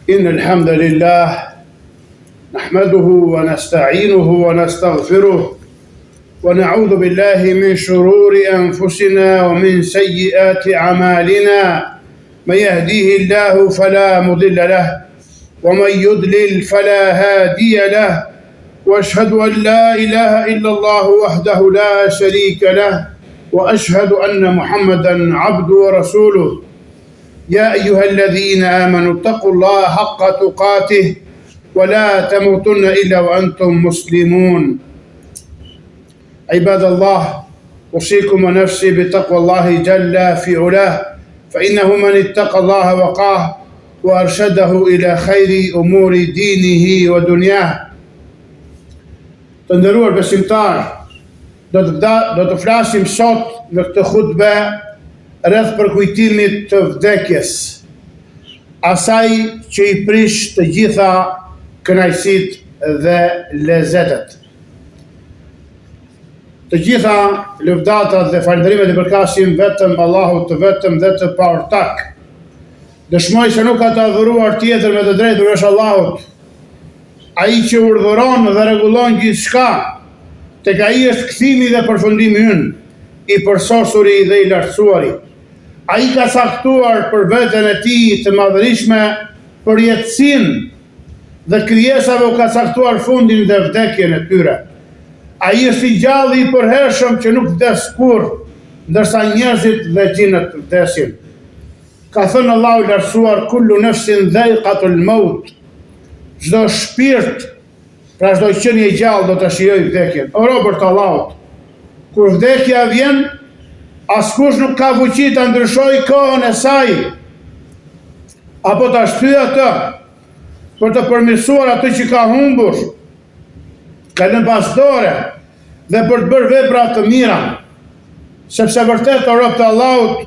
إن الحمد لله نحمده ونستعينه ونستغفره ونعوذ بالله من شرور أنفسنا ومن سيئات أعمالنا من يهديه الله فلا مضل له ومن يضلل فلا هادي له وأشهد أن لا إله إلا الله وحده لا شريك له وأشهد أن محمدا عبده ورسوله يا أيها الذين آمنوا اتقوا الله حق تقاته ولا تموتن إلا وأنتم مسلمون عباد الله أوصيكم ونفسي بتقوى الله جل في علاه فإنه من اتقى الله وقاه وأرشده إلى خير أمور دينه ودنياه. Të nderuar besimtar, do të flasim sot në këtë hutbe rreth përkujtimit të vdekjes, asaj që i prish të gjitha kënaqësitë dhe lezetet. Të gjitha lëvdatat dhe falënderimet i përkasin vetëm Allahut të vetëm dhe të paortak. Dëshmoj se nuk ka të adhuruar tjetër me të drejtë përveç Allahut, ai që urdhëron dhe rregullon gjithçka, tek ai është kthimi dhe përfundimi ynë, i përsosuri dhe i lartësuari. Ai ka caktuar për veten e tij të madhërishme përjetësinë dhe krijesave u ka caktuar fundin dhe vdekjen e tyre. Ai është i gjallë i përhershëm që nuk vdes kurrë, ndërsa njerëzit dhe gjinët vdesin. Ka thënë Allahu i lartësuar, kullu nafsin dha'iqatul maut. Çdo shpirt, pra çdo qenie e gjallë do të shijojë vdekjen. O robër të Allahut, kur vdekja vjen, askush nuk ka fuqi ta ndryshojë kohën e saj, apo ta shtyjë atë për të përmirësuar atë që ka humbur, ka lënë pas dore dhe për të bërë vepra të mira, sepse vërtet o rob të Allahut,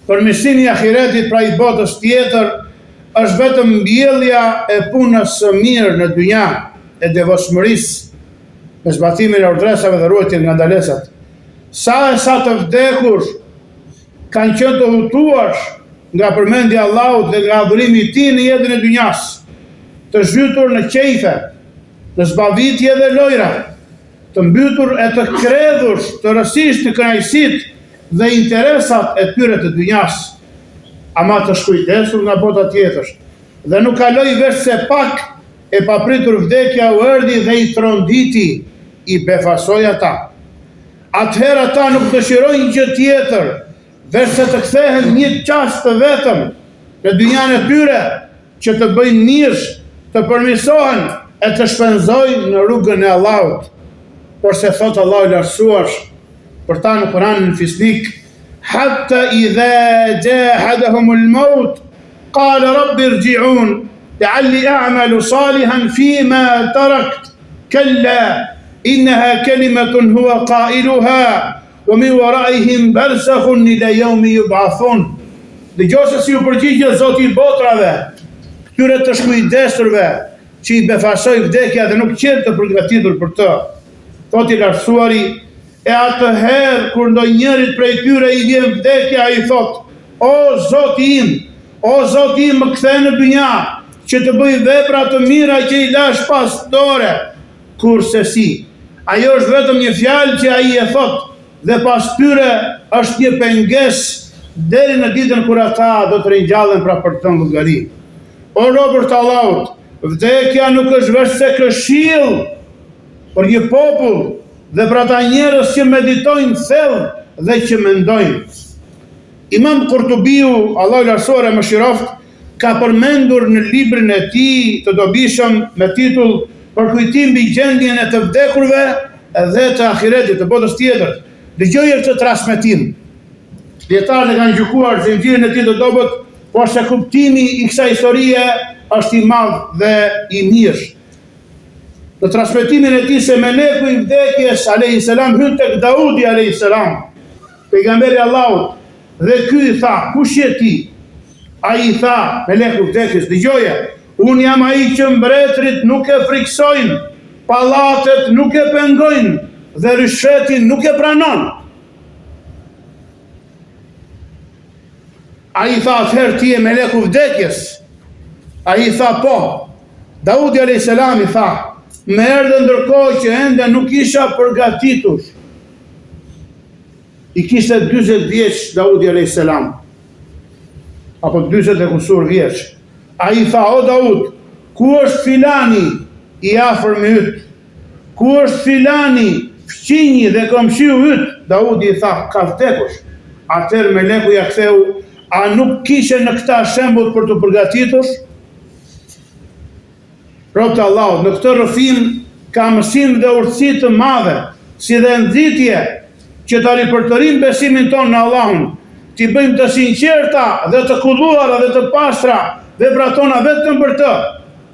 përmirësimi i ahiretit, pra i botës tjetër, është vetëm mbjellja e punës së mirë në dynja, e devotshmërisë, me zbatimin e urdhresave dhe ruajtjen nga ndalesat. Sa e sa të vdekur kanë qenë të hutuar nga përmendja e Allahut dhe nga adhurimi i tij në jetën e dynjas, të zhytur në qejfe, në zbavitje dhe lojra, të mbytur e të kredhur të rësisht në kënaqësitë dhe interesat e tyre të dynjas, ama të shkujdesur nga bota tjetër, dhe nuk kaloi veç se pak e papritur vdekja u erdhi dhe i tronditi, i befasoi ata. Atëherë ata nuk dëshirojnë gjë tjetër, veç se të kthehen një çast të vetëm në dynjan e tyre, që të bëjnë mirë, të përmirësohen e të shpenzojnë në rrugën e Allahut. Por se thot Allahu i lartësuar për ta në Kur'anin në Fisnik, حتى إذا جاهدهم الموت قال رب ارجعون لعلي أعمل صالحا فيما تركت كلا إنها كلمة هو قائلها ومن ورائهم برزخ إلى يوم يبعثون. Dëgjose si u përgjigjet Zoti i botrave, këtyre të shkujdesurve që i befasoi vdekja dhe nuk qenë të përgatitur për të. Thot i lartësuari, e atëherë kur ndonjërit prej tyre i vjen vdekja, i thot, o Zoti im, më kthe në dynja, që të bëj vepra të mira që i lash pas dore. Kurse si, ajo është vetëm një fjalë që ai e thot, dhe pas tyre është një pengesë deri në ditën kur ata do të ringjallen pra për të llogari. O robër të Allahut, vdekja nuk është veç se këshill për një popull, dhe për ata njerëz që meditojnë thellë dhe që mendojnë. Imam Kurtubiu, Allahu i lartësuar e mëshiroft, ka përmendur në librin e tij të dobishëm me titull Përkujtim mbi gjendjen e të vdekurve dhe të ahiretit, të botës tjetër. Dëgjoje këtë transmetim. Dietarët e kanë gjykuar zinxhirin e tij të dobët, por se kuptimi i kësaj historie është i madh dhe i mirë. Në transmetimin e tij se meleku i vdekjes alayhis salam hyn tek Daudi alayhis salam, pejgamberi Allahut, dhe ky i tha, kush je ti? Ai i tha, meleku i vdekjes, dëgjoje, unë jam ai që mbretërit nuk e friksojnë, pallatet nuk e pengojnë dhe ryshetin nuk e pranon. Ai i tha, atëherë ti je meleku i vdekjes. Ai tha po. Daudi a.s. i tha, më erdhe ndërkohë që ende nuk isha përgatitur. I kishte 40 vjeç Daudi a.s. Apo 40 e kusur vjeç. Ai tha, o Daud, ku është filani i afër me yt? Ku është filani fqinji dhe komshiu yt? Daudi i tha, ka vdekush. Atëherë meleku ja ktheu, a nuk kishe në këta shembull për të përgatitur? Robt Allah, në këtë rrëfim ka mësim dhe urtësi të madhe, si dhe nxitje që ta ripërtërim besimin tonë në Allahun, t'i bëjmë të sinqerta dhe të kulluara dhe të pastra veprat tona vetëm për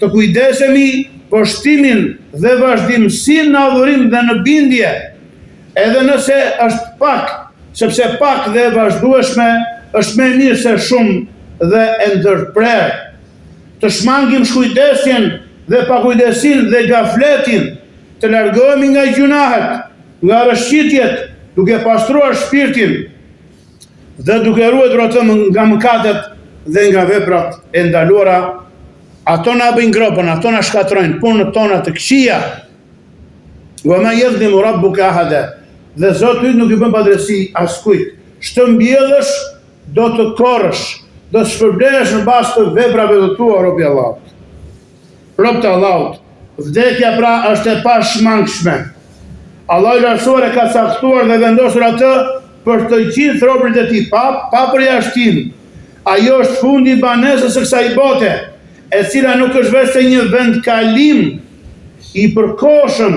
të kujdesemi për shtimin dhe vazhdimsinë në adhurim dhe në bindje, edhe nëse është pak, sepse pak dhe vazhdueshme është më mirë se shumë dhe e ndërprerë. Të shmangim shkujdesjen dhe pakujdesin dhe gafletin, të largohemi nga gjunahet, nga rëshqitjet, duke pastruar shpirtin dhe duke ruajtur atë nga mëkatet dhe nga veprat e ndaluara. Ato na bëjnë gropën, ato na shkatrojnë punët tona të këqija. Wa ma yadhlimu rabbuka ahada. Dhe Zoti yt nuk i bën padrejti askujt. Ç'të mbjellësh, do të korrësh, do të shpërblehesh në bazë të veprave të tua, robi Allahut. Rob të Allahut, vdekja pra është e pashmangshme. Allah i lartësuar e ka caktuar dhe vendosur atë për të gjithë robërit e tij, pa përjashtim. Ajo është fundi i banesës së kësaj bote, e cila nuk është vetëm një vend kalim i përkohshëm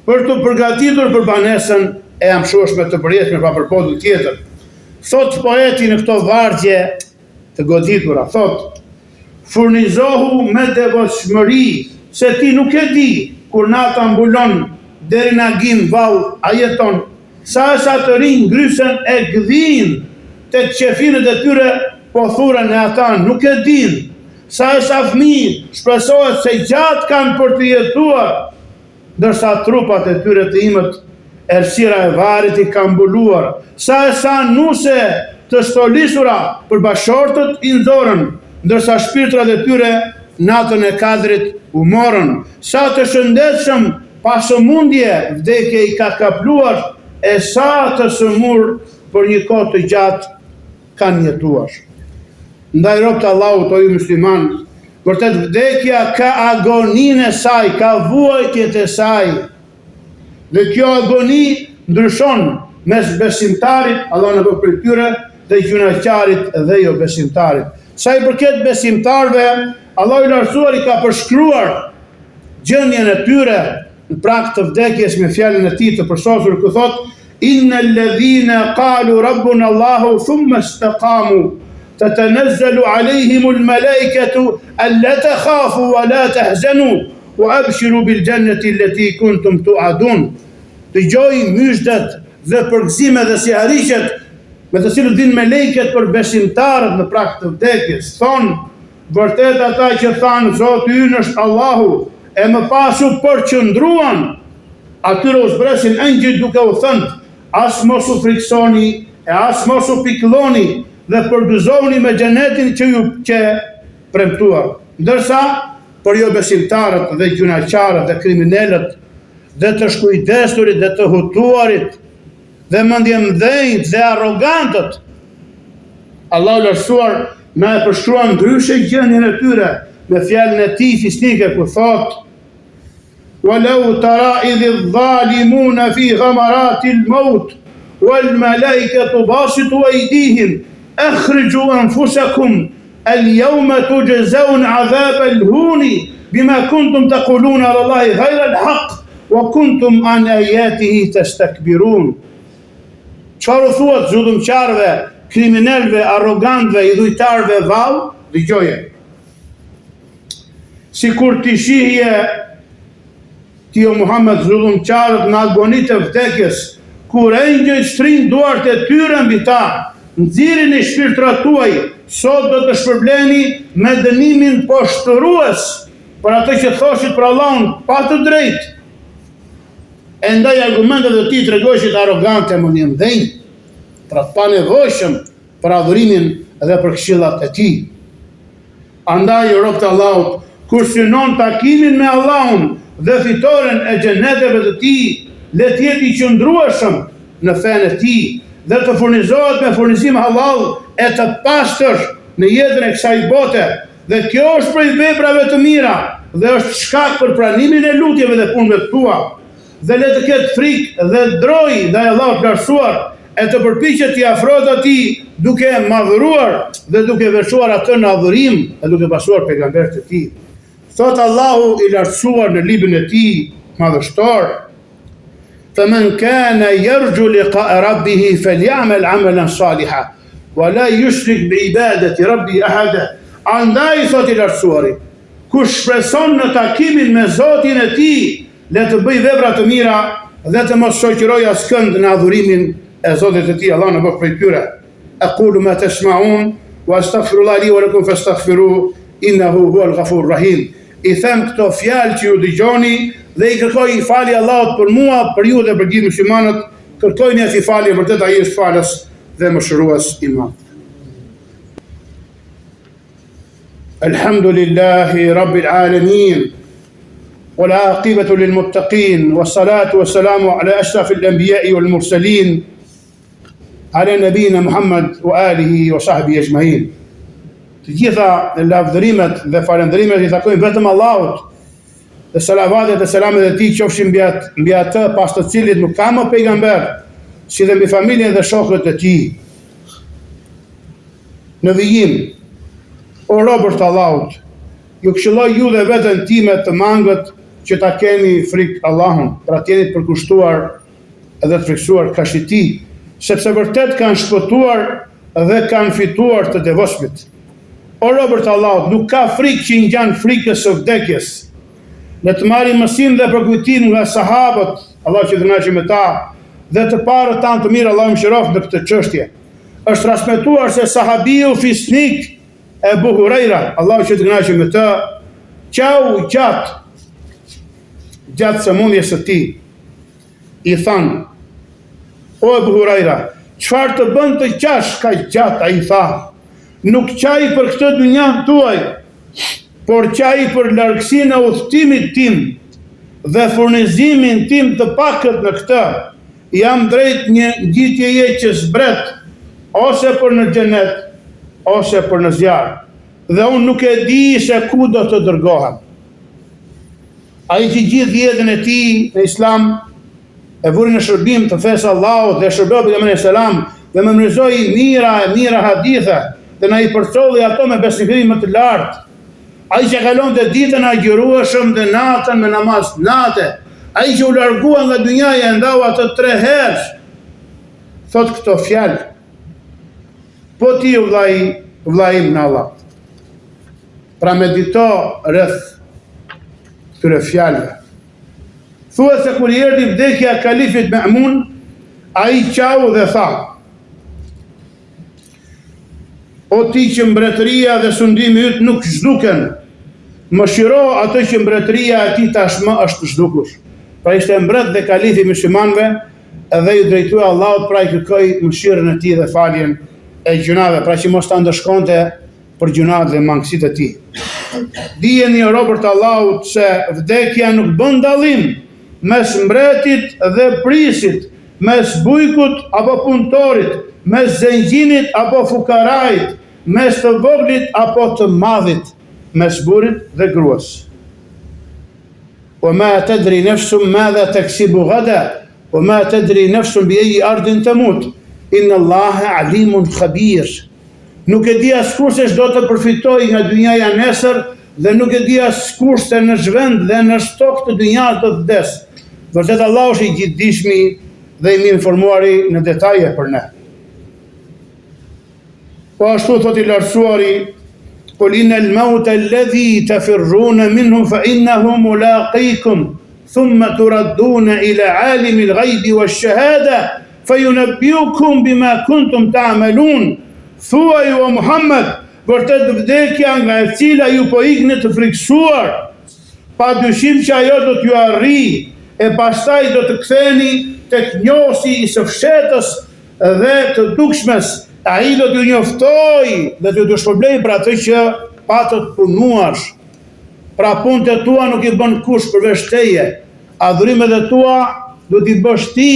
për të përgatitur për banesën e amshueshme të përjetshme pa përpotull tjetër. Thot poeti në këto vargje të goditura, thot, furnizohu me devotshmëri, se ti nuk e di kur nata mbulon deri në agim vallë a jeton, sa të rinj ngrysen e gdhin, tek qefinët e tyre po thuren e ata nuk e din, sa fëmijë shpresohet se gjatë kanë për të jetuar, ndërsa trupat e tyre të imët errësira e varit i kanë mbuluar, sa nuse të stolisura për bashortët i nxorën, ndërsa shpirtrat e tyre natën e kadrit u morën, sa të shëndetshëm pa sëmundje vdekja i ka kapluar, e sa të sëmur për një kohë të gjatë kanë jetuar. Ndaj rob të Allahut, o ju musliman, vërtet vdekja ka agoninë e saj, ka vuajtjet e saj. Dhe kjo agoni ndryshon mes besimtarit, Allah në bëj për tyre, dhe gjunaqarit dhe jo besimtarit. Sa i përket besimtarve, Allah i lartësuar i ka përshkruar gjendjen e tyre në prag të vdekjes me fjalën e tij të përsosur ku thot: Innal ladhina qalu rabbuna Allahu thumma istaqamu tatanazzalu alayhimul malaikatu alla takhafu wa la tahzanu wa abshiru bil jannati allati kuntum tu'adun. Dëgjoj myshdet dhe përgëzime dhe sihariqet me të cilët vinë melekët për besimtarët në prag të vdekjes. Thonë, vërtet ata që thanë Zoti ynë është Allahu, e më pas u përqëndruan, atyre u zbresin engjëjt duke u thënë, as mos u friksoni e as mos u pikëlloni dhe përgëzoni me xhenetin që ju ke premtuar. Ndërsa për jo besimtarët dhe gjunaqarët dhe kriminalët dhe të shkujdesurit dhe të hutuarit dhe mendjemdhënjt dhe arrogantët, Allahu lartësuar na e përshkruan ndryshe gjendjen e tyre me fjalën e tij fisnike ku thotë: وَلَوْ تَرَى إِذِ الظَّالِمُونَ فِي غَمَرَاتِ الْمَوْتِ وَالْمَلَائِكَةُ بَاسِطُو أَيْدِيهِمْ أَخْرِجُوا أَنفُسَكُمْ الْيَوْمَ تُجْزَوْنَ عَذَابَ الْهُونِ بِمَا كُنْتُمْ تَقُولُونَ عَلَى اللَّهِ غَيْرَ الْحَقِّ وَكُنْتُمْ عَنْ آيَاتِهِ تَسْتَكْبِرُونَ. Çfarë thuat zullumqarëve, kriminalëve, arrogantëve, idhujtarëve vallë? Dëgjoje. Sikur ti shihje ti o Muhammed zullumqarët në agonitë e vdekjes, kur engjëjt shtrin duart e tyre mbi ta, nxirin i shpirtrat tuaj, sot do të shpërbleni me dënimin poshtërues për atë që thoshit për Allahun pa të drejtë. E ndaj argumentet e tij tregojshit arrogante mendjemdhënj, pra pa nevojshëm për adhurimin dhe për këshillat e tij. Andaj robët e Allahut, kur synon takimin me Allahun dhe fitoren e xheneteve të tij, le të jetë i qëndrueshëm në fenë e tij dhe të furnizohet me furnizim halal e të pastër në jetën e kësaj bote. Dhe kjo është prej veprave të mira dhe është shkak për pranimin e lutjeve dhe punëve tua. Dhe le të ketë frikë dhe droj ndaj Allahut të lartësuar e të përpiqet t'i afrohet atij duke madhëruar dhe duke veçuar atë në adhurim e duke pasuar pejgamberët e tij. Thot Allahu i lartësuar në librin e tij madhështor: "Faman kana yarju liqa'a rabbih falyamal 'amalan salihan wa la yushrik bi'ibadati rabbih ahada." Andaj thot i lartësuari, kush shpreson në takimin me Zotin e tij, le të bëj vepra të mira dhe të mos shoqëroj askënd në adhurimin e Zotit të tij. Allah na bëf prej tyre. Aqulu ma tasma'un wa astaghfirullaha li wa lakum fastaghfiruhu innahu huwal ghafurur rahim. I them këto fjalë që ju dëgjoni dhe i kërkoj falje Allahut për mua, për ju dhe për gjithë muslimanët. Kërkojini atë falje, vërtet ai është falës dhe mëshirues i madh. Alhamdulillahi rabbil alamin. والعاقبة للمتقين والصلاة والسلام على أشرف الأنبياء والمرسلين على نبينا محمد وآله وصحبه أجمعين. Të gjitha lavdërimet dhe falëndërimet i takojnë vetëm Allahut, dhe salavatet dhe selamet e tij qofshin mbi atë pas të cilit nuk ka më pejgamber, si dhe mbi familjen dhe shokët e tij. Në vijim, o robërt të Allahut, ju këshilloj ju dhe veten time të mangët që ta keni frikë Allahun, pra t'jeni të përkushtuar edhe të frikësuar kashit e tij, sepse vërtet kanë shpëtuar dhe kanë fituar të devotshmit. O robërt e Allahut, nuk ka frikë që i ngjan frikës së vdekjes. Ne të marrim mësim dhe përkujtim nga sahabët, Allah që të kënaqë me ta, dhe të parët tanë të mirë, Allah më shëroft në këtë çështje. Është transmetuar se sahabiu fisnik Ebu Hurajra, Allah që të kënaqë me të, qau gjatë sëmundjes së tij, i thanë: "O Ebu Hurajra, çfarë të bën të qash kaq gjatë?" Ai tha: "Nuk qaj për këtë dynjan tuaj, por qaj për largësinë e udhëtimit tim dhe furnizimin tim të pakët në këtë. Jam drejt një ngjitjeje që zbret, ose për në xhenet, ose për në zjarr, dhe unë nuk e di se ku do të dërgohem." Ai që gjithë jetën e tij në Islam e vuri në shërbim të fesë Allahut dhe shërbeu pejgamberin selam dhe memorizoi mira hadithe dhe na i përcolli ato me besnikëri më të lartë. Ai që kalonte ditën agjërueshëm dhe natën me namaz natë, ai që u largua nga dynjaja e ndau atë 3 herë, thot këto fjalë: "Po ti vllai në Allah." Pra medito rreth këtyre fjalëve. Thuhet se kur i erdhi vdekja kalifit Ma'mun, ai qau dhe tha: "O ti që mbretëria dhe sundimi yt nuk zhduken, mëshiro atë që mbretëria e tij tashmë është zhdukur." Pra ishte mbret dhe kalifi muslimanëve edhe ju drejtoi Allahut, pra i kërkoi mëshirën e tij dhe faljen e gjunave, pra që mos ta ndëshkonte për gjunat dhe mangësitë e tij. Dijeni o robërt e Allahut se vdekja nuk bën dallim mes mbretit dhe prisit, mes bujkut apo punëtorit, mes zengjinit apo fukarait, mes të voglit apo të madhit, mes burrit dhe gruas. "Wa ma tadri nafsun madha taksibu ghada, wa ma tadri nafsun bi ayyi ardin tamut, inna Allaha alimun khabir." Nuk e di askush se ç'do të përfitojë nga dynjaja nesër dhe nuk e di askush se në zhvend dhe në shtok të dynjas do të vdes. Vërtet Allahu është i gjithdijshmi dhe i mirë informuari në detaje për ne. Po ashtu thot i lartësuari: "Qul innal mauta alladhi tafirruna minhu fa innahu mulaqikum thumma turadduna ila alimil ghaibi wash-shahada fayunabbiukum bima kuntum ta'malun." Thuaj o Muhammed, vërtet vdekja nga e cila ju po ikni të friksuar, pa dyshim që ajo do t'ju arri, e pastaj do të ktheni tek njohësi i së fshetës dhe të dukshmes. Ai do t'ju njoftoj dhe t'ju dëshpërblej për atë që pa të punuash. Pra punët e tua nuk I bën kush përveç teje. Adhurimet e tua do t'i bësh ti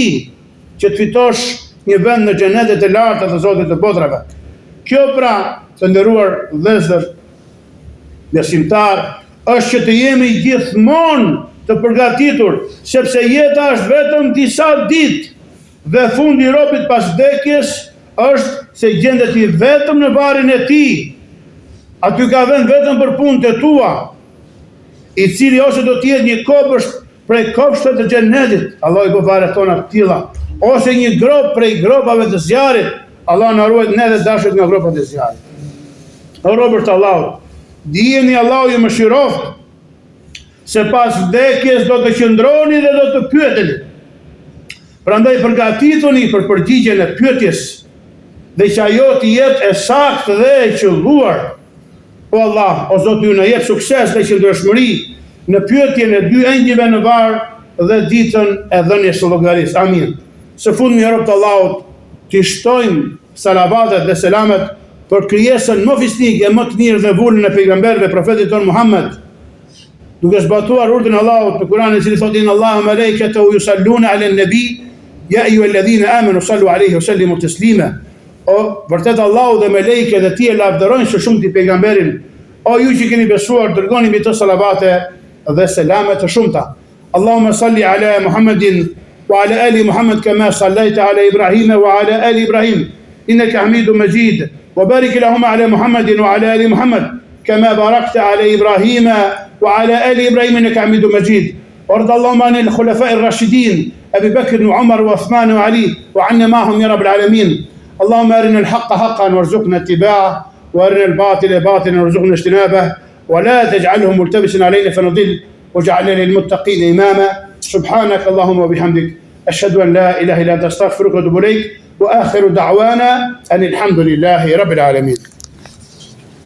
që të fitosh një vend në xhenetet e larta të Zotit të botrave. Kjo pra, të nderuar vëllezër besimtar, është që të jemi gjithmonë të përgatitur, sepse jeta është vetëm disa ditë dhe fundi I robit pas vdekjes është se gjendet I vetëm në varrin e tij. Aty ka vend vetëm për punët e tua, I cili ose do të jetë një kopësht prej kopshtave të xhenetit, Allah I bë varret tona të tilla, ose një grop prej gropave të zjarrit, Allah na ruaj ne dhe dashur nga gropat e zjarrit. O robërt Allahut, dijeni Allahu ju mëshiroft se pas vdekjes do të qëndroni dhe do të pyeteni. Prandaj përgatituni për përgjigjen e pyetjes dhe që ajo të jetë e saktë dhe e qelluar. O Allah, o Zoti ju na jep sukses dhe qëndrueshmëri në pyetjen e dy engjëve në varr dhe ditën e dhënies së llogarisë. Amin. Së fundmi rob të Allahut, të shtojmë salavatet dhe selamet për krijesën më fisnike, më të mirë dhe vullën e pejgamberëve, profetit ton Muhammed, duke zbatuar urdhën e Allahut në Kur'an, I cili thotë inna Allaha wa malaikatahu yusalluna 'alan nabi ya ayyuhalladhina amanu sallu 'alayhi wa sallimu taslima. O vërtet Allahu dhe melekët e tij lavdërojnë së shumti pejgamberin. O ju që keni besuar, dërgoni mbi të salavate dhe selame të shumta. Allahumma salli ala Muhammedin wa ala ali Muhammad kama sallaita ala Ibrahim wa ala ali Ibrahim innaka Hamidum Majid. وبارك اللهم على محمد وعلى آل محمد كما باركت على إبراهيم وعلى آل إبراهيم إنك حميد مجيد. وارض اللهم عن الخلفاء الراشدين أبي بكر وعمر وعثمان وعلي وعنا معهم يا رب العالمين. اللهم أرنا الحق حقا وارزقنا اتباعه وأرنا الباطل باطلا وارزقنا اجتنابه ولا تجعله ملتبسا علينا فنضل واجعلنا للمتقين إماما. سبحانك اللهم وبحمدك أشهد أن لا إله إلا أنت أستغفرك وأتوب إليك وآخر دعوانا أن الحمد لله رب العالمين.